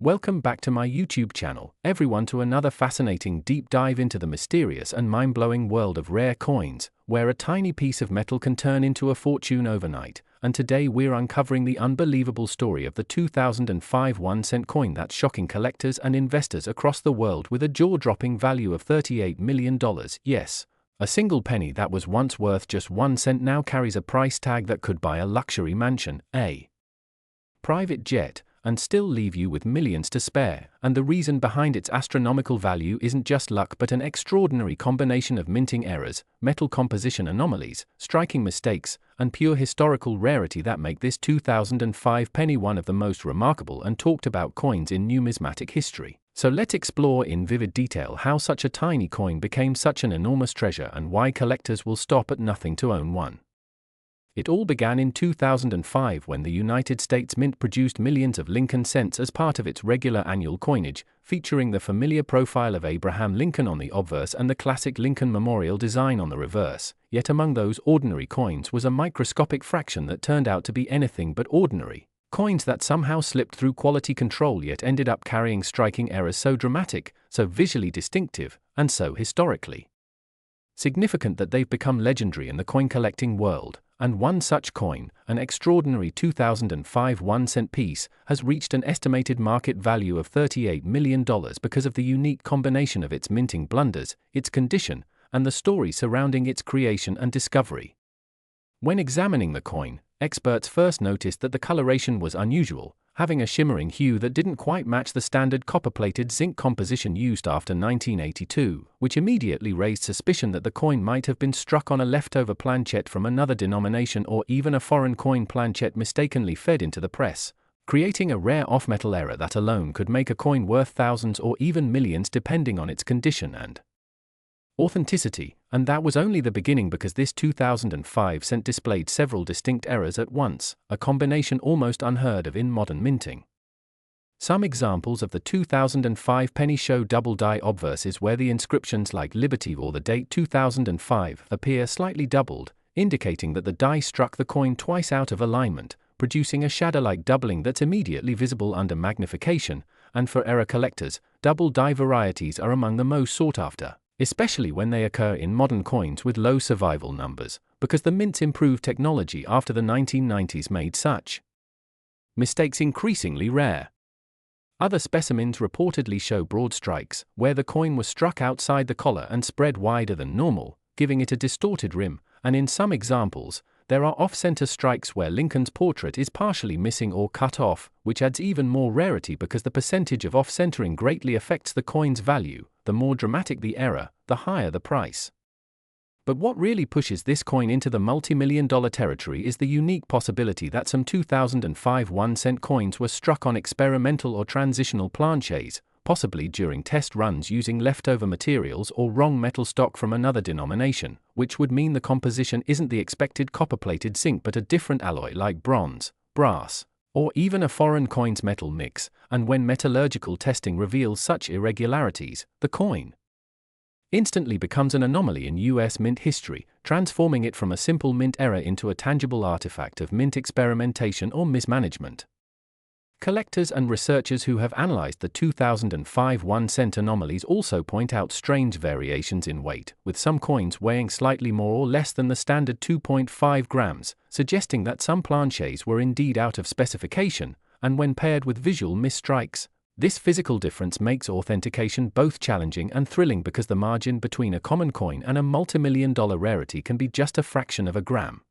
Welcome back to my YouTube channel, everyone, to another fascinating deep dive into the mysterious and mind-blowing world of rare coins, where a tiny piece of metal can turn into a fortune overnight. And today we're uncovering the unbelievable story of the 2005 1-cent coin that's shocking collectors and investors across the world with a jaw-dropping value of $38 million. Yes, a single penny that was once worth just 1 cent now carries a price tag that could buy a luxury mansion, a private jet, and still leave you with millions to spare. And the reason behind its astronomical value isn't just luck but an extraordinary combination of minting errors, metal composition anomalies, striking mistakes, and pure historical rarity that make this 2005 penny one of the most remarkable and talked about coins in numismatic history. So let's explore in vivid detail how such a tiny coin became such an enormous treasure and why collectors will stop at nothing to own one. It all began in 2005 when the United States Mint produced millions of Lincoln cents as part of its regular annual coinage, featuring the familiar profile of Abraham Lincoln on the obverse and the classic Lincoln Memorial design on the reverse. Yet among those ordinary coins was a microscopic fraction that turned out to be anything but ordinary. Coins that somehow slipped through quality control yet ended up carrying striking errors so dramatic, so visually distinctive, and so historically significant that they've become legendary in the coin collecting world. And one such coin, an extraordinary 2005 1-cent piece, has reached an estimated market value of $38 million because of the unique combination of its minting blunders, its condition, and the story surrounding its creation and discovery. When examining the coin, experts first noticed that the coloration was unusual, having a shimmering hue that didn't quite match the standard copper-plated zinc composition used after 1982, which immediately raised suspicion that the coin might have been struck on a leftover planchet from another denomination or even a foreign coin planchet mistakenly fed into the press, creating a rare off-metal error that alone could make a coin worth thousands or even millions depending on its condition and authenticity. And that was only the beginning, because this 2005 cent displayed several distinct errors at once, a combination almost unheard of in modern minting. Some examples of the 2005 penny show double die obverses where the inscriptions like Liberty or the date 2005 appear slightly doubled, indicating that the die struck the coin twice out of alignment, producing a shadow-like doubling that's immediately visible under magnification. And for error collectors, double die varieties are among the most sought after, especially when they occur in modern coins with low survival numbers, because the mint's improved technology after the 1990s made such mistakes increasingly rare. Other specimens reportedly show broad strikes, where the coin was struck outside the collar and spread wider than normal, giving it a distorted rim, and in some examples, there are off-center strikes where Lincoln's portrait is partially missing or cut off, which adds even more rarity because the percentage of off-centering greatly affects the coin's value. The more dramatic the error, the higher the price. But what really pushes this coin into the multi-million-dollar territory is the unique possibility that some 2005 1-cent coins were struck on experimental or transitional planchets, possibly during test runs using leftover materials or wrong metal stock from another denomination, which would mean the composition isn't the expected copper-plated zinc but a different alloy like bronze, brass, or even a foreign coin's metal mix. And when metallurgical testing reveals such irregularities, the coin instantly becomes an anomaly in US mint history, transforming it from a simple mint error into a tangible artifact of mint experimentation or mismanagement. Collectors and researchers who have analyzed the 2005 1-cent anomalies also point out strange variations in weight, with some coins weighing slightly more or less than the standard 2.5 grams, suggesting that some planchets were indeed out of specification. And when paired with visual misstrikes, this physical difference makes authentication both challenging and thrilling, because the margin between a common coin and a multi-million-dollar rarity can be just a fraction of a gram.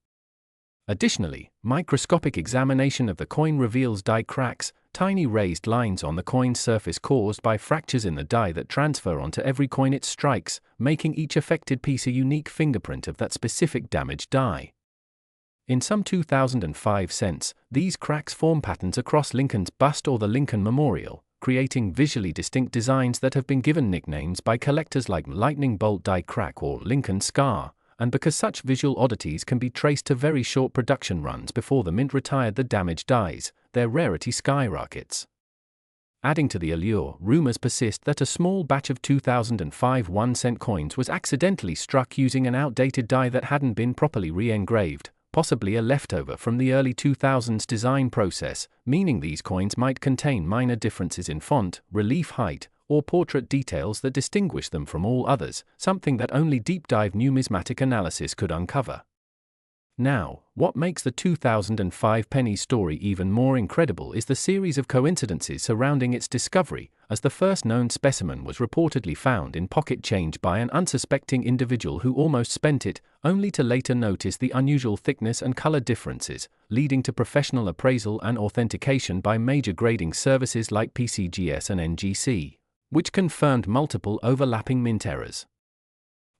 Additionally, microscopic examination of the coin reveals die cracks, tiny raised lines on the coin's surface caused by fractures in the die that transfer onto every coin it strikes, making each affected piece a unique fingerprint of that specific damaged die. In some 2005 cents, these cracks form patterns across Lincoln's bust or the Lincoln Memorial, creating visually distinct designs that have been given nicknames by collectors like Lightning Bolt Die Crack or Lincoln Scar. And because such visual oddities can be traced to very short production runs before the mint retired the damaged dies, their rarity skyrockets. Adding to the allure, rumors persist that a small batch of 2005 1-cent coins was accidentally struck using an outdated die that hadn't been properly re-engraved, possibly a leftover from the early 2000s design process, meaning these coins might contain minor differences in font, relief height, or portrait details that distinguish them from all others, something that only deep-dive numismatic analysis could uncover. Now, what makes the 2005 Pennies story even more incredible is the series of coincidences surrounding its discovery, as the first known specimen was reportedly found in pocket change by an unsuspecting individual who almost spent it, only to later notice the unusual thickness and color differences, leading to professional appraisal and authentication by major grading services like PCGS and NGC, which confirmed multiple overlapping mint errors.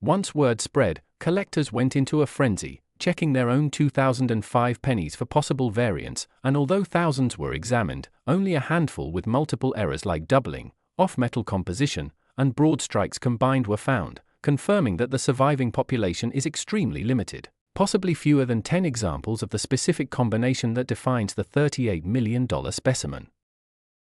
Once word spread, collectors went into a frenzy, checking their own 2005 pennies for possible variants, and although thousands were examined, only a handful with multiple errors like doubling, off-metal composition, and broad strikes combined were found, confirming that the surviving population is extremely limited, possibly fewer than 10 examples of the specific combination that defines the $38 million specimen.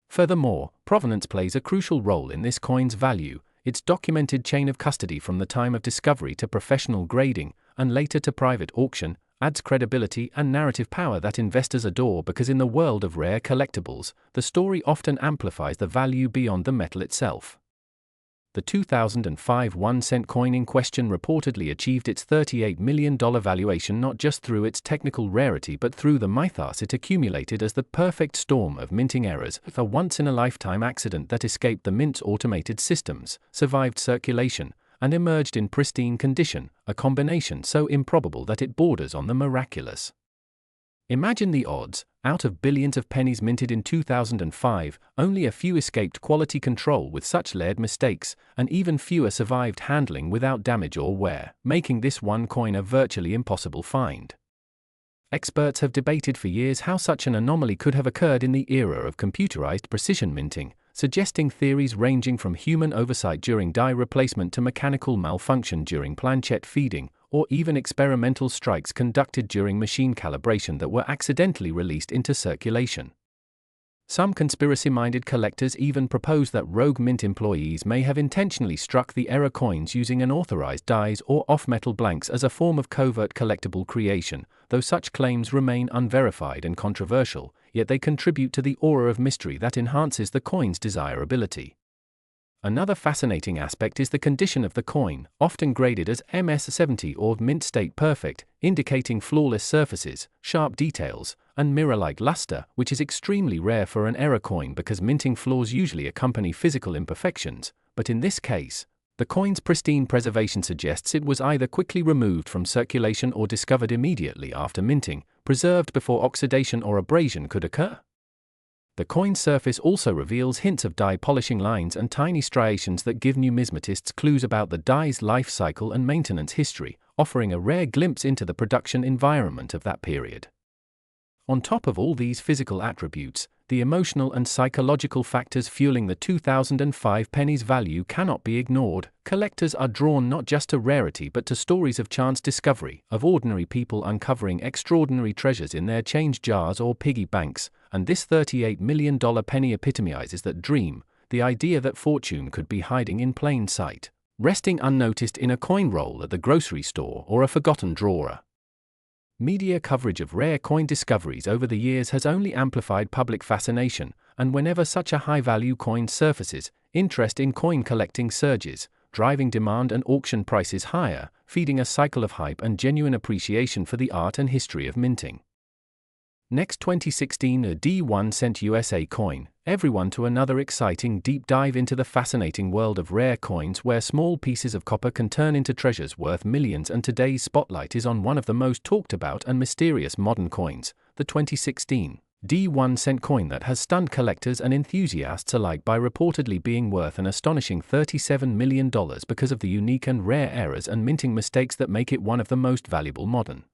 Furthermore, provenance plays a crucial role in this coin's value. Its documented chain of custody from the time of discovery to professional grading, and later to private auction, adds credibility and narrative power that investors adore because in the world of rare collectibles, the story often amplifies the value beyond the metal itself. The 2005 1-cent coin in question reportedly achieved its $38 million valuation not just through its technical rarity but through the mythos it accumulated as the perfect storm of minting errors, a once-in-a-lifetime accident that escaped the mint's automated systems, survived circulation, and emerged in pristine condition, a combination so improbable that it borders on the miraculous. Imagine the odds: out of billions of pennies minted in 2005, only a few escaped quality control with such layered mistakes, and even fewer survived handling without damage or wear, making this one coin a virtually impossible find. Experts have debated for years how such an anomaly could have occurred in the era of computerized precision minting, suggesting theories ranging from human oversight during die replacement to mechanical malfunction during planchette feeding, or even experimental strikes conducted during machine calibration that were accidentally released into circulation. Some conspiracy-minded collectors even propose that rogue mint employees may have intentionally struck the error coins using unauthorized dies or off-metal blanks as a form of covert collectible creation, though such claims remain unverified and controversial, yet they contribute to the aura of mystery that enhances the coin's desirability. Another fascinating aspect is the condition of the coin, often graded as MS70 or mint state perfect, indicating flawless surfaces, sharp details, and mirror-like luster, which is extremely rare for an error coin because minting flaws usually accompany physical imperfections, but in this case, the coin's pristine preservation suggests it was either quickly removed from circulation or discovered immediately after minting, preserved before oxidation or abrasion could occur. The coin's surface also reveals hints of die polishing lines and tiny striations that give numismatists clues about the die's life cycle and maintenance history, offering a rare glimpse into the production environment of that period. On top of all these physical attributes, the emotional and psychological factors fueling the 2005 pennies value cannot be ignored. Collectors are drawn not just to rarity but to stories of chance discovery, of ordinary people uncovering extraordinary treasures in their change jars or piggy banks, and this $38 million penny epitomizes that dream, the idea that fortune could be hiding in plain sight, resting unnoticed in a coin roll at the grocery store or a forgotten drawer. Media coverage of rare coin discoveries over the years has only amplified public fascination, and whenever such a high-value coin surfaces, interest in coin collecting surges, driving demand and auction prices higher, feeding a cycle of hype and genuine appreciation for the art and history of minting. Next, 2016, a D1-cent USA coin, everyone to another exciting deep dive into the fascinating world of rare coins where small pieces of copper can turn into treasures worth millions, and today's spotlight is on one of the most talked about and mysterious modern coins, the 2016 D1-cent coin that has stunned collectors and enthusiasts alike by reportedly being worth an astonishing $37 million because of the unique and rare errors and minting mistakes that make it one of the most valuable modern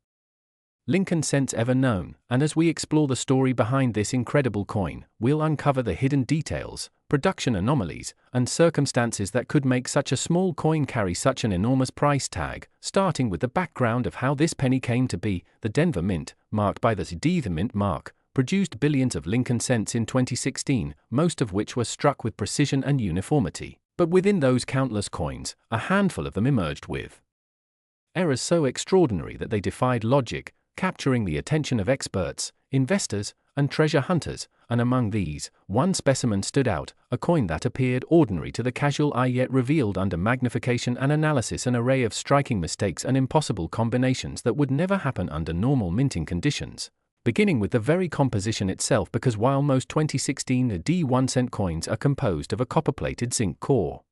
Lincoln cents ever known, and as we explore the story behind this incredible coin, we'll uncover the hidden details, production anomalies, and circumstances that could make such a small coin carry such an enormous price tag, starting with the background of how this penny came to be. The Denver Mint, marked by the D the Mint mark, produced billions of Lincoln cents in 2016, most of which were struck with precision and uniformity, but within those countless coins, a handful of them emerged with errors so extraordinary that they defied logic, capturing the attention of experts, investors, and treasure hunters, and among these, one specimen stood out, a coin that appeared ordinary to the casual eye yet revealed under magnification and analysis an array of striking mistakes and impossible combinations that would never happen under normal minting conditions. Beginning with the very composition itself, because while most 2016 D1-cent coins are composed of a copper-plated zinc core,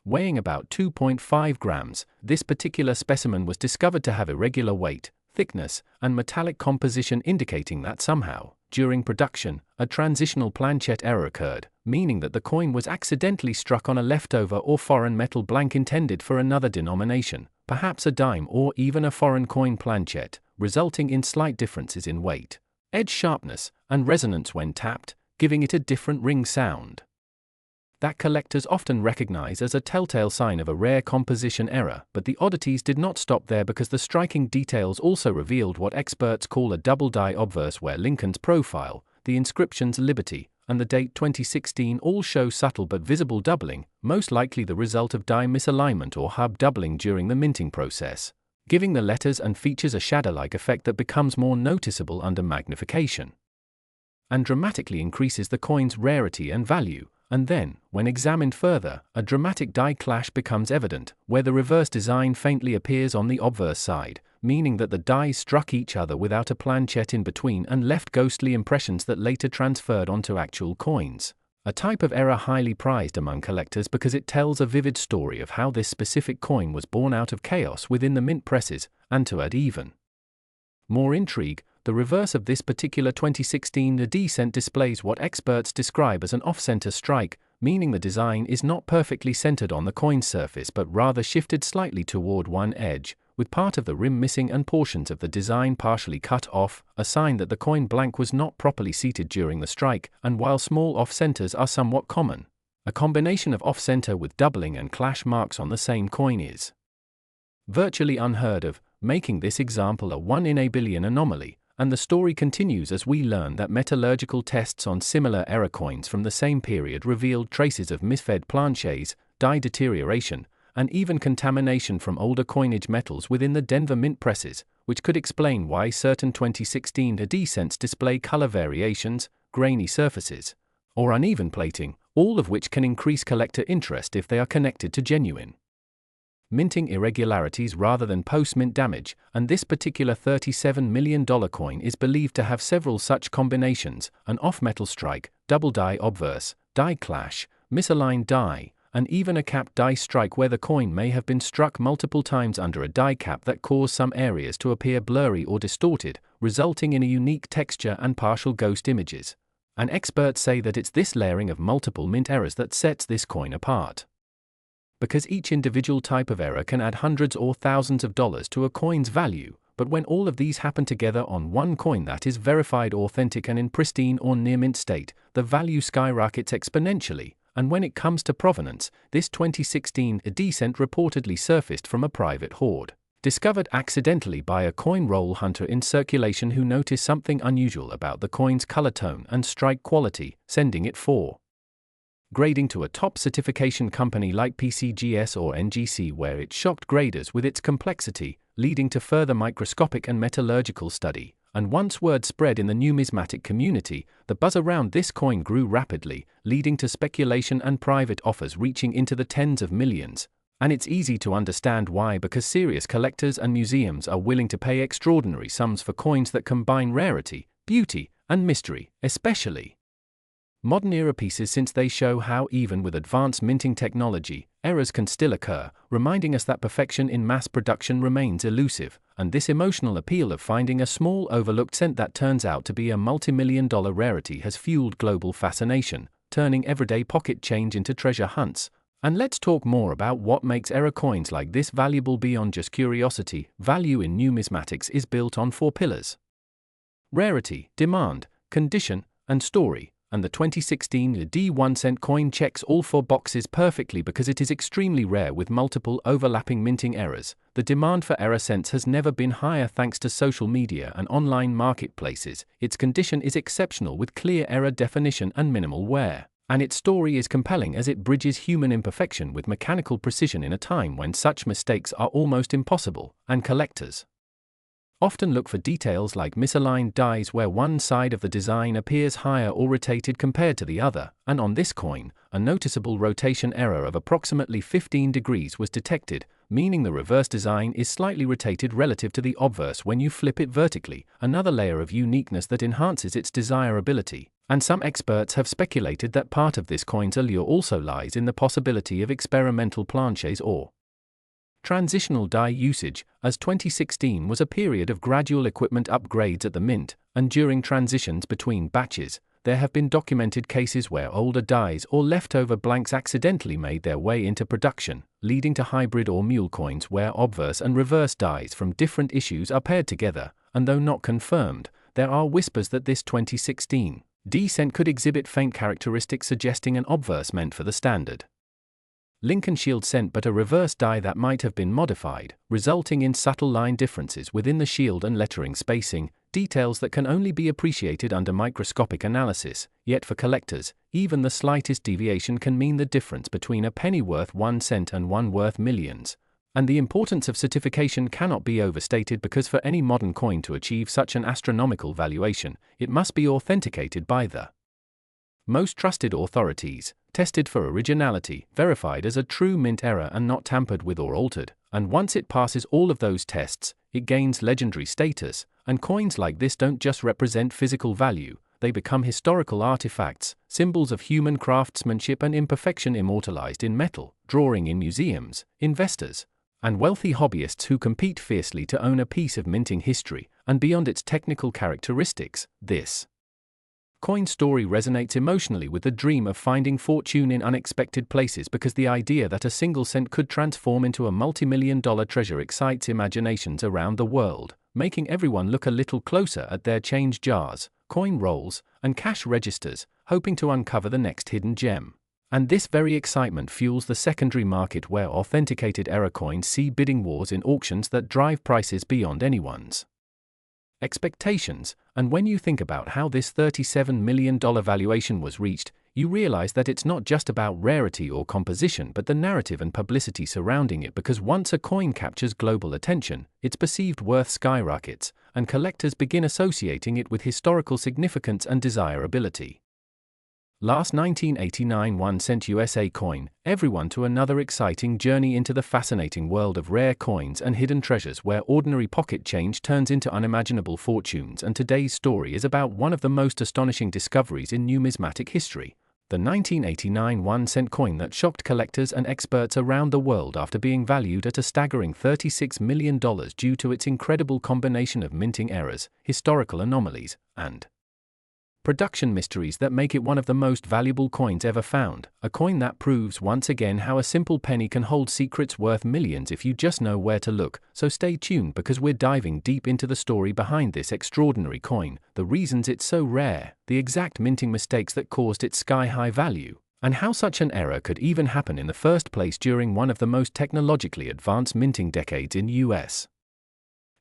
weighing about 2.5 grams, this particular specimen was discovered to have irregular weight, thickness, and metallic composition, indicating that somehow, during production, a transitional planchet error occurred, meaning that the coin was accidentally struck on a leftover or foreign metal blank intended for another denomination, perhaps a dime or even a foreign coin planchet, resulting in slight differences in weight, edge sharpness, and resonance when tapped, giving it a different ring sound that collectors often recognize as a telltale sign of a rare composition error. But the oddities did not stop there, because the striking details also revealed what experts call a double die obverse, where Lincoln's profile, the inscriptions Liberty, and the date 2016 all show subtle but visible doubling, most likely the result of die misalignment or hub doubling during the minting process, giving the letters and features a shadow-like effect that becomes more noticeable under magnification and dramatically increases the coin's rarity and value. And then, when examined further, a dramatic die clash becomes evident, where the reverse design faintly appears on the obverse side, meaning that the dies struck each other without a planchet in between and left ghostly impressions that later transferred onto actual coins. A type of error highly prized among collectors because it tells a vivid story of how this specific coin was born out of chaos within the mint presses, and to add even more intrigue, the reverse of this particular 2016 D-cent displays what experts describe as an off-center strike, meaning the design is not perfectly centered on the coin's surface but rather shifted slightly toward one edge, with part of the rim missing and portions of the design partially cut off, a sign that the coin blank was not properly seated during the strike. And while small off-centers are somewhat common, a combination of off-center with doubling and clash marks on the same coin is virtually unheard of, making this example a 1 in a billion anomaly. And the story continues as we learn that metallurgical tests on similar error coins from the same period revealed traces of misfed planchets, die deterioration, and even contamination from older coinage metals within the Denver mint presses, which could explain why certain 2016 D-cents display color variations, grainy surfaces, or uneven plating, all of which can increase collector interest if they are connected to genuine minting irregularities rather than post-mint damage, and this particular $37 million coin is believed to have several such combinations: an off-metal strike, double die obverse, die clash, misaligned die, and even a capped die strike where the coin may have been struck multiple times under a die cap that caused some areas to appear blurry or distorted, resulting in a unique texture and partial ghost images. And experts say that it's this layering of multiple mint errors that sets this coin apart, because each individual type of error can add hundreds or thousands of dollars to a coin's value. But when all of these happen together on one coin that is verified authentic and in pristine or near mint state, the value skyrockets exponentially. And when it comes to provenance, this 2016 D-cent reportedly surfaced from a private hoard, discovered accidentally by a coin roll hunter in circulation who noticed something unusual about the coin's color tone and strike quality, sending it for grading to a top certification company like PCGS or NGC, where it shocked graders with its complexity, leading to further microscopic and metallurgical study. And once word spread in the numismatic community, the buzz around this coin grew rapidly, leading to speculation and private offers reaching into the tens of millions. And it's easy to understand why, because serious collectors and museums are willing to pay extraordinary sums for coins that combine rarity, beauty, and mystery, especially modern-era pieces, since they show how, even with advanced minting technology, errors can still occur, reminding us that perfection in mass production remains elusive. And this emotional appeal of finding a small overlooked cent that turns out to be a multi-million-dollar rarity has fueled global fascination, turning everyday pocket change into treasure hunts. And let's talk more about what makes error coins like this valuable beyond just curiosity. Value in numismatics is built on 4 pillars: rarity, demand, condition, and story. And the 2016 D1-cent coin checks all 4 boxes perfectly because it is extremely rare with multiple overlapping minting errors. The demand for error cents has never been higher thanks to social media and online marketplaces. Its condition is exceptional with clear error definition and minimal wear. And its story is compelling as it bridges human imperfection with mechanical precision in a time when such mistakes are almost impossible. And collectors Often look for details like misaligned dies where one side of the design appears higher or rotated compared to the other, and on this coin, a noticeable rotation error of approximately 15 degrees was detected, meaning the reverse design is slightly rotated relative to the obverse when you flip it vertically, another layer of uniqueness that enhances its desirability. And some experts have speculated that part of this coin's allure also lies in the possibility of experimental planches or transitional die usage, as 2016 was a period of gradual equipment upgrades at the mint, and during transitions between batches, there have been documented cases where older dies or leftover blanks accidentally made their way into production, leading to hybrid or mule coins where obverse and reverse dies from different issues are paired together, and though not confirmed, there are whispers that this 2016 D-cent could exhibit faint characteristics suggesting an obverse meant for the standard Lincoln Shield cent but a reverse die that might have been modified, resulting in subtle line differences within the shield and lettering spacing, details that can only be appreciated under microscopic analysis, yet for collectors, even the slightest deviation can mean the difference between a penny worth 1 cent and one worth millions. And the importance of certification cannot be overstated because for any modern coin to achieve such an astronomical valuation, it must be authenticated by the most trusted authorities, tested for originality, verified as a true mint error and not tampered with or altered, and once it passes all of those tests, it gains legendary status, and coins like this don't just represent physical value, they become historical artifacts, symbols of human craftsmanship and imperfection immortalized in metal, drawing in museums, investors, and wealthy hobbyists who compete fiercely to own a piece of minting history, and beyond its technical characteristics, this coin story resonates emotionally with the dream of finding fortune in unexpected places because the idea that a single cent could transform into a multi-million-dollar treasure excites imaginations around the world, making everyone look a little closer at their change jars, coin rolls, and cash registers, hoping to uncover the next hidden gem. And this very excitement fuels the secondary market where authenticated error coins see bidding wars in auctions that drive prices beyond anyone's expectations, and when you think about how this $37 million valuation was reached, you realize that it's not just about rarity or composition but the narrative and publicity surrounding it because once a coin captures global attention, its perceived worth skyrockets, and collectors begin associating it with historical significance and desirability. Last 1989 1 cent USA coin, everyone to another exciting journey into the fascinating world of rare coins and hidden treasures where ordinary pocket change turns into unimaginable fortunes, and today's story is about one of the most astonishing discoveries in numismatic history, the 1989 1 cent coin that shocked collectors and experts around the world after being valued at a staggering $36 million due to its incredible combination of minting errors, historical anomalies, and production mysteries that make it one of the most valuable coins ever found, a coin that proves once again how a simple penny can hold secrets worth millions if you just know where to look. So stay tuned because we're diving deep into the story behind this extraordinary coin, the reasons it's so rare, the exact minting mistakes that caused its sky-high value, and how such an error could even happen in the first place during one of the most technologically advanced minting decades in U.S.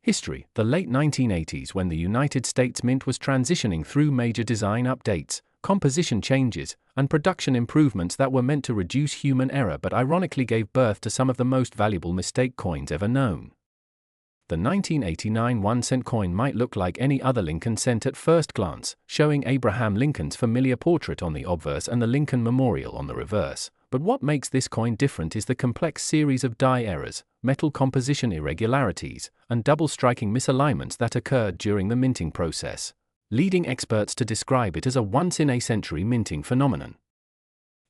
history, the late 1980s, when the United States Mint was transitioning through major design updates, composition changes, and production improvements that were meant to reduce human error but ironically gave birth to some of the most valuable mistake coins ever known. The 1989 1 cent coin might look like any other Lincoln cent at first glance, showing Abraham Lincoln's familiar portrait on the obverse and the Lincoln Memorial on the reverse. But what makes this coin different is the complex series of die errors, metal composition irregularities, and double-striking misalignments that occurred during the minting process, leading experts to describe it as a once-in-a-century minting phenomenon.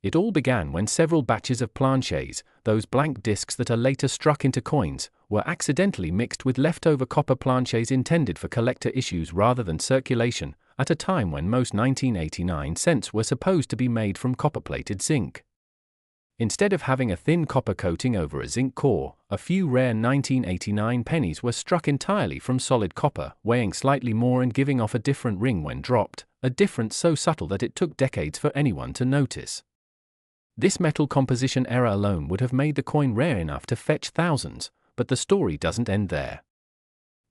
It all began when several batches of planches, those blank discs that are later struck into coins, were accidentally mixed with leftover copper planches intended for collector issues rather than circulation, at a time when most 1989 cents were supposed to be made from copper-plated zinc. Instead of having a thin copper coating over a zinc core, a few rare 1989 pennies were struck entirely from solid copper, weighing slightly more and giving off a different ring when dropped, a difference so subtle that it took decades for anyone to notice. This metal composition error alone would have made the coin rare enough to fetch thousands, but the story doesn't end there.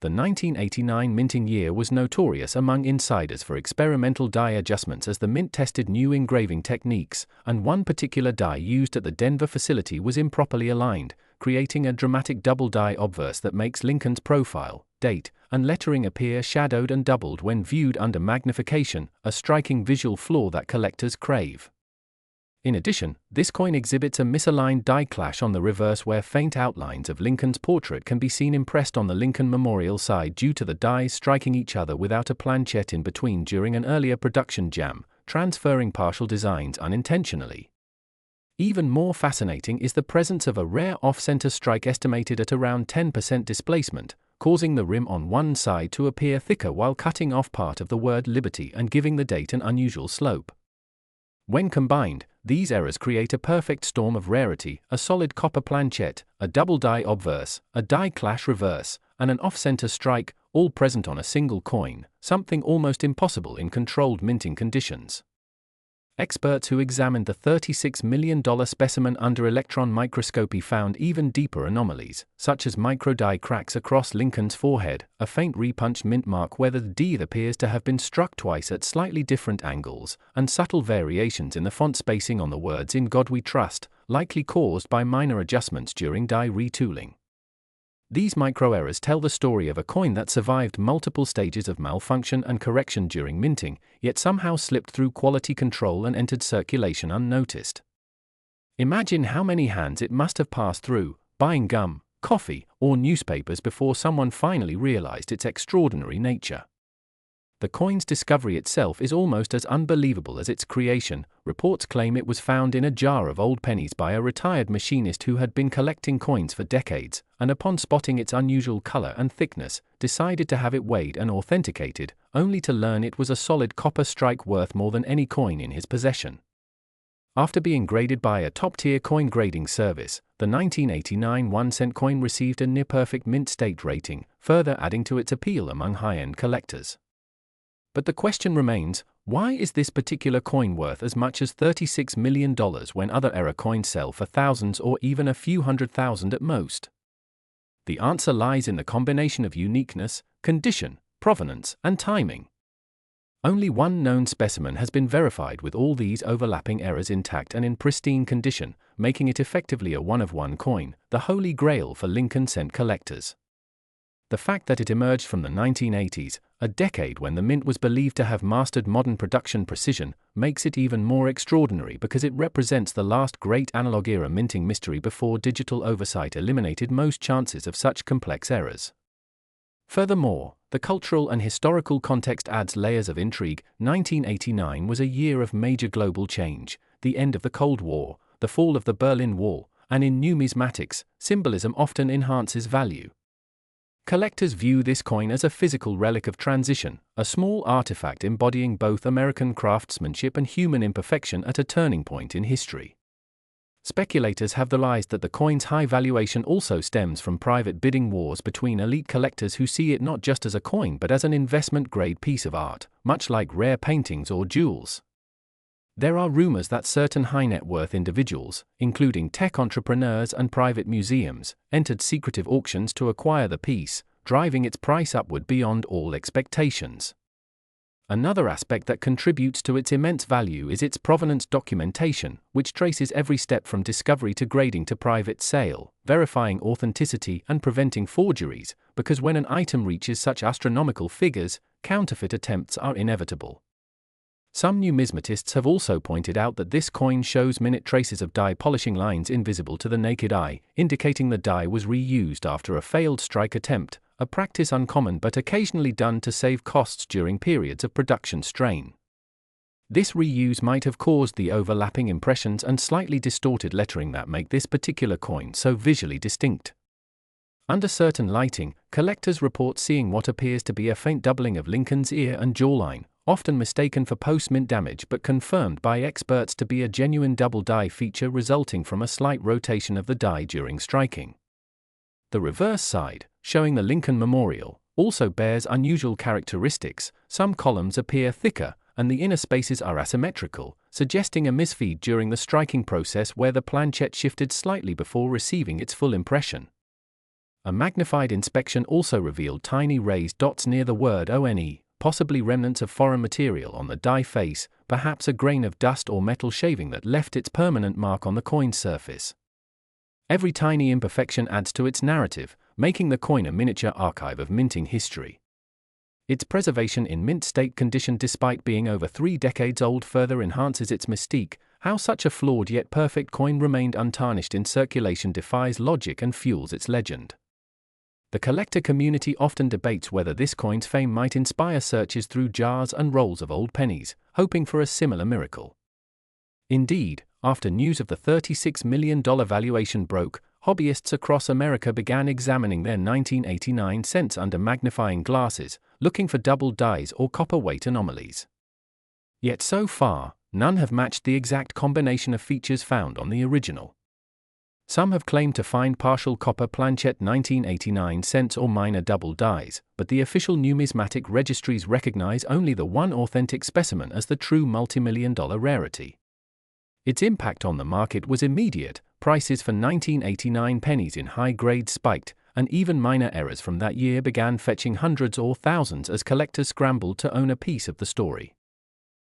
The 1989 minting year was notorious among insiders for experimental die adjustments as the mint tested new engraving techniques, and one particular die used at the Denver facility was improperly aligned, creating a dramatic double die obverse that makes Lincoln's profile, date, and lettering appear shadowed and doubled when viewed under magnification, a striking visual flaw that collectors crave. In addition, this coin exhibits a misaligned die clash on the reverse where faint outlines of Lincoln's portrait can be seen impressed on the Lincoln Memorial side due to the dies striking each other without a planchette in between during an earlier production jam, transferring partial designs unintentionally. Even more fascinating is the presence of a rare off-center strike estimated at around 10% displacement, causing the rim on one side to appear thicker while cutting off part of the word liberty and giving the date an unusual slope. When combined, these errors create a perfect storm of rarity: a solid copper planchette, a double die obverse, a die clash reverse, and an off-center strike, all present on a single coin, something almost impossible in controlled minting conditions. Experts who examined the $36 million specimen under electron microscopy found even deeper anomalies, such as micro-die cracks across Lincoln's forehead, a faint repunched mint mark where the D appears to have been struck twice at slightly different angles, and subtle variations in the font spacing on the words "In God We Trust," likely caused by minor adjustments during die retooling. These micro-errors tell the story of a coin that survived multiple stages of malfunction and correction during minting, yet somehow slipped through quality control and entered circulation unnoticed. Imagine how many hands it must have passed through, buying gum, coffee, or newspapers before someone finally realized its extraordinary nature. The coin's discovery itself is almost as unbelievable as its creation. Reports claim it was found in a jar of old pennies by a retired machinist who had been collecting coins for decades, and upon spotting its unusual color and thickness, decided to have it weighed and authenticated, only to learn it was a solid copper strike worth more than any coin in his possession. After being graded by a top-tier coin grading service, the 1989 1-cent coin received a near-perfect mint state rating, further adding to its appeal among high-end collectors. But the question remains, why is this particular coin worth as much as $36 million when other era coins sell for thousands or even a few $100,000 at most? The answer lies in the combination of uniqueness, condition, provenance, and timing. Only one known specimen has been verified with all these overlapping errors intact and in pristine condition, making it effectively a one-of-one coin, the holy grail for Lincoln cent collectors. The fact that it emerged from the 1980s, a decade when the mint was believed to have mastered modern production precision, makes it even more extraordinary because it represents the last great analog-era minting mystery before digital oversight eliminated most chances of such complex errors. Furthermore, the cultural and historical context adds layers of intrigue. 1989 was a year of major global change: the end of the Cold War, the fall of the Berlin Wall, and in numismatics, symbolism often enhances value. Collectors view this coin as a physical relic of transition, a small artifact embodying both American craftsmanship and human imperfection at a turning point in history. Speculators have theorized that the coin's high valuation also stems from private bidding wars between elite collectors who see it not just as a coin but as an investment-grade piece of art, much like rare paintings or jewels. There are rumors that certain high-net-worth individuals, including tech entrepreneurs and private museums, entered secretive auctions to acquire the piece, driving its price upward beyond all expectations. Another aspect that contributes to its immense value is its provenance documentation, which traces every step from discovery to grading to private sale, verifying authenticity and preventing forgeries, because when an item reaches such astronomical figures, counterfeit attempts are inevitable. Some numismatists have also pointed out that this coin shows minute traces of die polishing lines invisible to the naked eye, indicating the die was reused after a failed strike attempt, a practice uncommon but occasionally done to save costs during periods of production strain. This reuse might have caused the overlapping impressions and slightly distorted lettering that make this particular coin so visually distinct. Under certain lighting, collectors report seeing what appears to be a faint doubling of Lincoln's ear and jawline, often mistaken for post-mint damage but confirmed by experts to be a genuine double die feature resulting from a slight rotation of the die during striking. The reverse side, showing the Lincoln Memorial, also bears unusual characteristics. Some columns appear thicker, and the inner spaces are asymmetrical, suggesting a misfeed during the striking process where the planchette shifted slightly before receiving its full impression. A magnified inspection also revealed tiny raised dots near the word ONE, possibly remnants of foreign material on the die face, perhaps a grain of dust or metal shaving that left its permanent mark on the coin's surface. Every tiny imperfection adds to its narrative, making the coin a miniature archive of minting history. Its preservation in mint state condition despite being over 3 decades old further enhances its mystique. How such a flawed yet perfect coin remained untarnished in circulation defies logic and fuels its legend. The collector community often debates whether this coin's fame might inspire searches through jars and rolls of old pennies, hoping for a similar miracle. Indeed, after news of the $36 million valuation broke, hobbyists across America began examining their 1989 cents under magnifying glasses, looking for double dies or copper weight anomalies. Yet so far, none have matched the exact combination of features found on the original. Some have claimed to find partial copper planchet 1989 cents or minor double dies, but the official numismatic registries recognize only the one authentic specimen as the true multimillion-dollar rarity. Its impact on the market was immediate. Prices for 1989 pennies in high grades spiked, and even minor errors from that year began fetching hundreds or thousands as collectors scrambled to own a piece of the story.